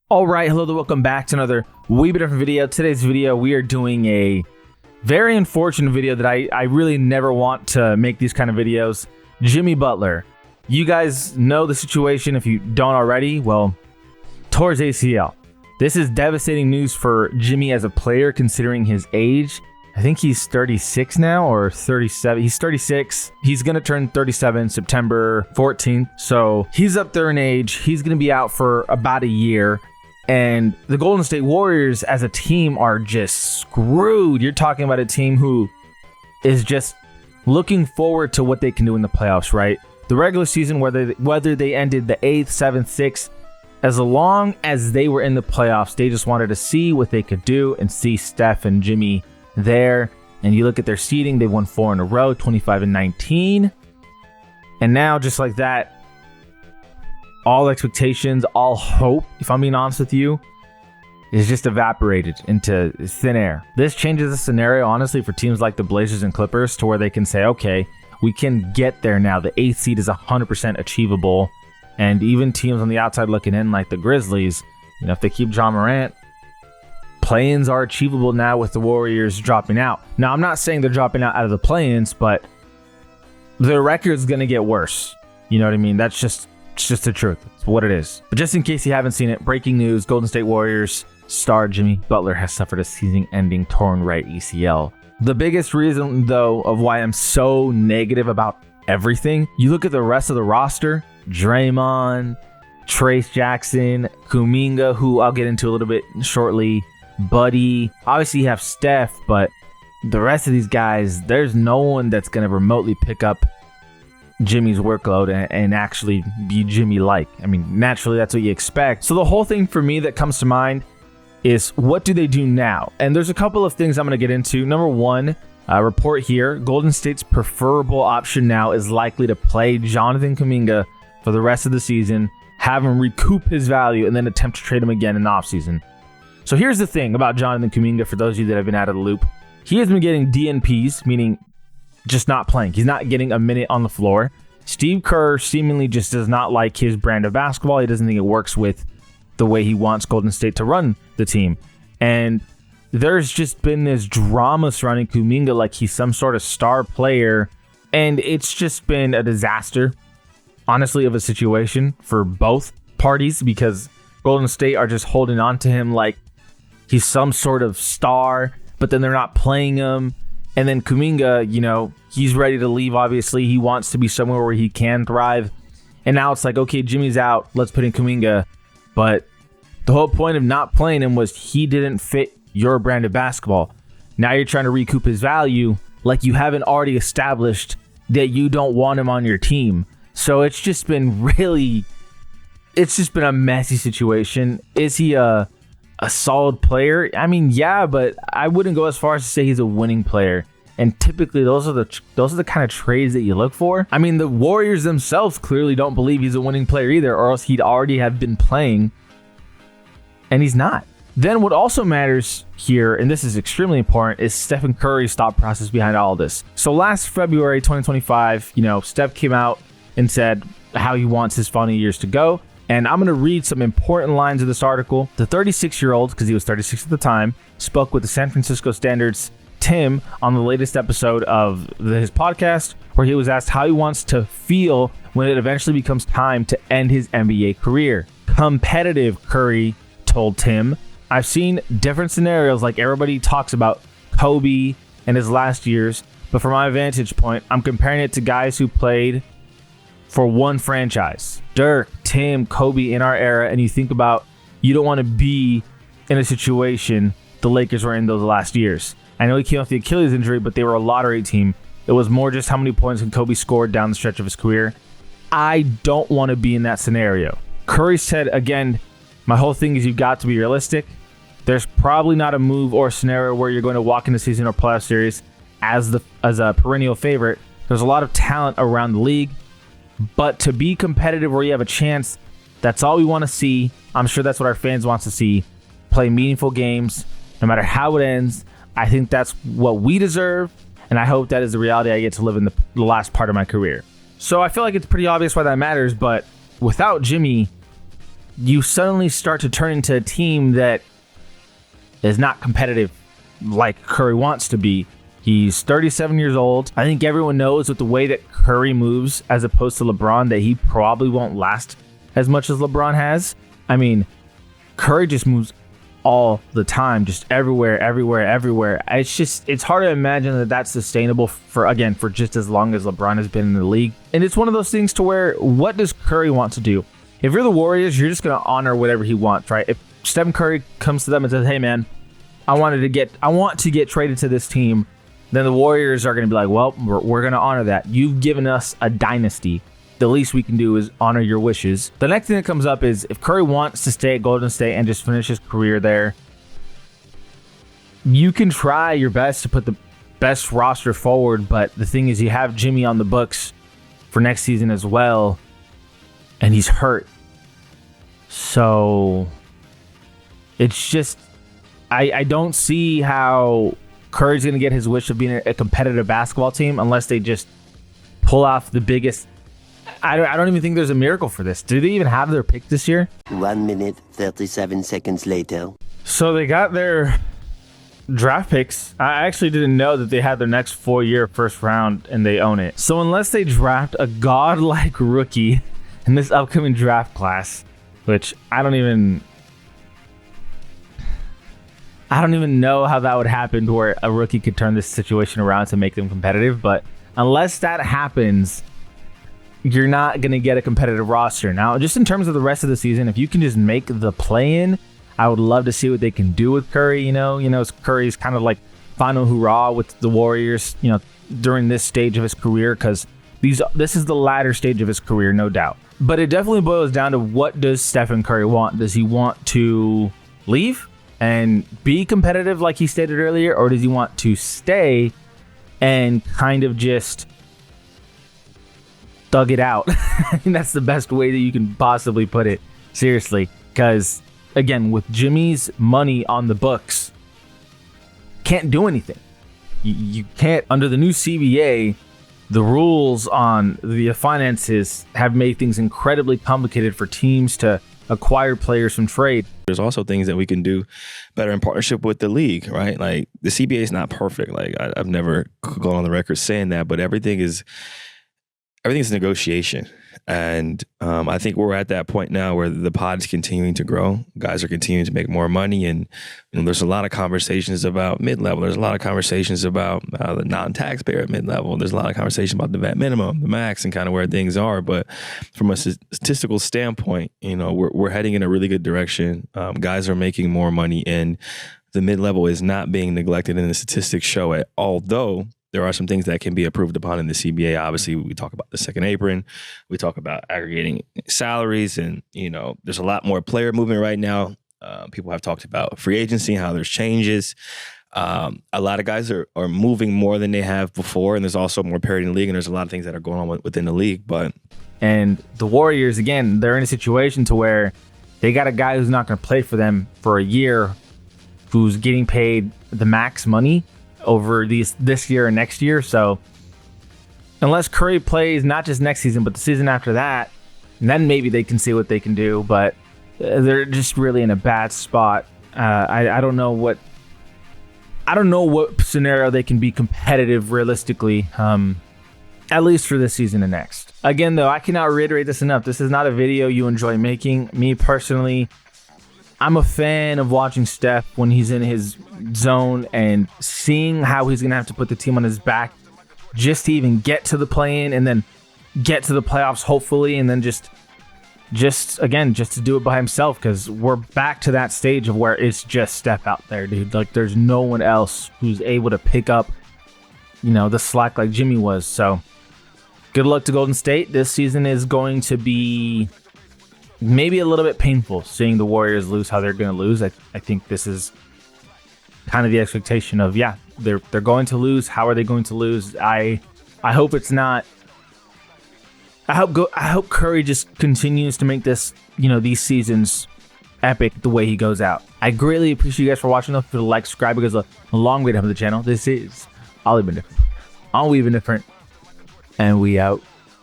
All right, hello there, welcome back to another wee bit different video. Today's video, we are doing a very unfortunate video that I really never want to make these kind of videos. Jimmy Butler. You guys know the situation if you don't already. Well, tore his ACL. This is devastating news for Jimmy as a player considering his age. I think he's 36 now or 37. He's 36. He's going to turn 37 September 14th. So he's up there in age. He's going to be out for about a year. And the Golden State Warriors as a team are just screwed. You're talking about a team who is just looking forward to what they can do in the playoffs, right? The regular season, whether they ended the 8th, 7th, 6th, as long as they were in the playoffs, they just wanted to see what they could do and see Steph and Jimmy there. And you look at their seeding, they won 4 in a row, 25-19. And now, just like that, all expectations, all hope, if I'm being honest with you, is just evaporated into thin air. This changes the scenario, honestly, for teams like the Blazers and Clippers to where they can say, okay, we can get there now. The 8th seed is 100% achievable. And even teams on the outside looking in, like the Grizzlies, you know, if they keep John Morant, play-ins are achievable now with the Warriors dropping out. Now, I'm not saying they're dropping out of the play-ins, but their record's going to get worse. You know what I mean? It's just the truth. It's what it is. But just in case you haven't seen it, breaking news, Golden State Warriors star Jimmy Butler has suffered a season-ending torn right ACL. The biggest reason, though, of why I'm so negative about everything, you look at the rest of the roster, Draymond, Trace Jackson, Kuminga, who I'll get into a little bit shortly, Buddy. Obviously, you have Steph, but the rest of these guys, there's no one that's going to remotely pick up Jimmy's workload and actually be Jimmy-like. I mean, naturally, that's what you expect. So the whole thing for me that comes to mind is, what do they do now? And there's a couple of things I'm going to get into. Number one, report here, Golden State's preferable option now is likely to play Jonathan Kuminga for the rest of the season, have him recoup his value, and then attempt to trade him again in the offseason. So here's the thing about Jonathan Kuminga, for those of you that have been out of the loop. He has been getting DNPs, meaning just not playing. He's not getting a minute on the floor. Steve Kerr seemingly just does not like his brand of basketball. He doesn't think it works with the way he wants Golden State to run the team. And there's just been this drama surrounding Kuminga like he's some sort of star player. And it's just been a disaster, honestly, of a situation for both parties, because Golden State are just holding on to him like he's some sort of star, but then they're not playing him. And then Kuminga, you know, he's ready to leave, obviously. He wants to be somewhere where he can thrive. And now it's like, okay, Jimmy's out. Let's put in Kuminga. But the whole point of not playing him was he didn't fit your brand of basketball. Now you're trying to recoup his value like you haven't already established that you don't want him on your team. So it's just been a messy situation. Is he a solid player? I mean, yeah, but I wouldn't go as far as to say he's a winning player. And typically, those are the kind of trades that you look for. I mean, the Warriors themselves clearly don't believe he's a winning player either, or else he'd already have been playing, and he's not. Then what also matters here, and this is extremely important, is Stephen Curry's thought process behind all of this. So last February 2025, you know, Steph came out and said how he wants his final years to go. And I'm going to read some important lines of this article. The 36-year-old, because he was 36 at the time, spoke with the San Francisco Standard's Tim on the latest episode of his podcast, where he was asked how he wants to feel when it eventually becomes time to end his NBA career. Competitive, Curry told Tim. I've seen different scenarios like everybody talks about Kobe and his last years, but from my vantage point, I'm comparing it to guys who played for one franchise. Dirk, Tim, Kobe in our era, and you think about, you don't want to be in a situation the Lakers were in those last years. I know he came off the Achilles injury, but they were a lottery team. It was more just how many points can Kobe score down the stretch of his career. I don't want to be in that scenario. Curry said, again, my whole thing is you've got to be realistic. There's probably not a move or scenario where you're going to walk into season or playoff series as a perennial favorite. There's a lot of talent around the league. But to be competitive where you have a chance, that's all we want to see. I'm sure that's what our fans want to see. Play meaningful games, no matter how it ends. I think that's what we deserve, and I hope that is the reality I get to live in the last part of my career. So I feel like it's pretty obvious why that matters, but without Jimmy, you suddenly start to turn into a team that is not competitive like Curry wants to be. He's 37 years old. I think everyone knows with the way that Curry moves as opposed to LeBron that he probably won't last as much as LeBron has. I mean, Curry just moves all the time, just everywhere. It's hard to imagine that that's sustainable for just as long as LeBron has been in the league. And it's one of those things to where, what does Curry want to do? If you're the Warriors, you're just going to honor whatever he wants, right? If Stephen Curry comes to them and says, hey man, I want to get traded to this team, then the Warriors are going to be like, well, we're going to honor that. You've given us a dynasty. The least we can do is honor your wishes. The next thing that comes up is if Curry wants to stay at Golden State and just finish his career there, you can try your best to put the best roster forward, but the thing is you have Jimmy on the books for next season as well, and he's hurt. So it's just, I don't see how Curry's going to get his wish of being a competitive basketball team unless they just pull off the biggest. I don't even think there's a miracle for this. Do they even have their pick this year? 1 minute, 37 seconds later. So they got their draft picks. I actually didn't know that they had their next 4-year first round and they own it. So unless they draft a godlike rookie in this upcoming draft class, which I don't even know how that would happen to where a rookie could turn this situation around to make them competitive. But unless that happens, you're not going to get a competitive roster. Now, just in terms of the rest of the season, if you can just make the play-in, I would love to see what they can do with Curry. You know, Curry's kind of like final hurrah with the Warriors, during this stage of his career, because this is the latter stage of his career, no doubt. But it definitely boils down to, what does Stephen Curry want? Does he want to leave and be competitive like he stated earlier, or does he want to stay and kind of just thug it out? I think that's the best way that you can possibly put it. Seriously, because again, with Jimmy's money on the books, can't do anything. You can't, under the new CBA, the rules on the finances have made things incredibly complicated for teams to acquire players from trade. There's also things that we can do better in partnership with the league, right? Like, the CBA is not perfect. Like, I've never gone on the record saying that, but everything's negotiation. And I think we're at that point now where the pod is continuing to grow. Guys are continuing to make more money. And there's a lot of conversations about mid-level. There's a lot of conversations about the non-taxpayer at mid-level. There's a lot of conversation about the vet minimum, the max, and kind of where things are. But from a statistical standpoint, we're heading in a really good direction. Guys are making more money, and the mid-level is not being neglected in the statistics show it, although there are some things that can be improved upon in the CBA. Obviously, we talk about the second apron. We talk about aggregating salaries, and there's a lot more player movement right now. People have talked about free agency, how there's changes. A lot of guys are moving more than they have before, and there's also more parity in the league, and there's a lot of things that are going on within the league. And the Warriors, again, they're in a situation to where they got a guy who's not going to play for them for a year, who's getting paid the max money over this year and next year. So unless Curry plays not just next season, but the season after that, then maybe they can see what they can do. But they're just really in a bad spot. I don't know what scenario they can be competitive realistically, at least for this season and next. Again, though, I cannot reiterate this enough. This is not a video you enjoy making. Me personally, I'm a fan of watching Steph when he's in his zone and seeing how he's going to have to put the team on his back just to even get to the play-in and then get to the playoffs, hopefully, and then just to do it by himself, because we're back to that stage of where it's just Steph out there, dude. Like, there's no one else who's able to pick up, the slack like Jimmy was. So good luck to Golden State. This season is going to be maybe a little bit painful, seeing the Warriors lose how they're going to lose. I think this is kind of the expectation of, they're going to lose. How are they going to lose? I hope it's not. I hope Curry just continues to make this, these seasons epic the way he goes out. I greatly appreciate you guys for watching. Don't forget to like, subscribe, because a long way to have the channel. This is I'll Even Different, and we out.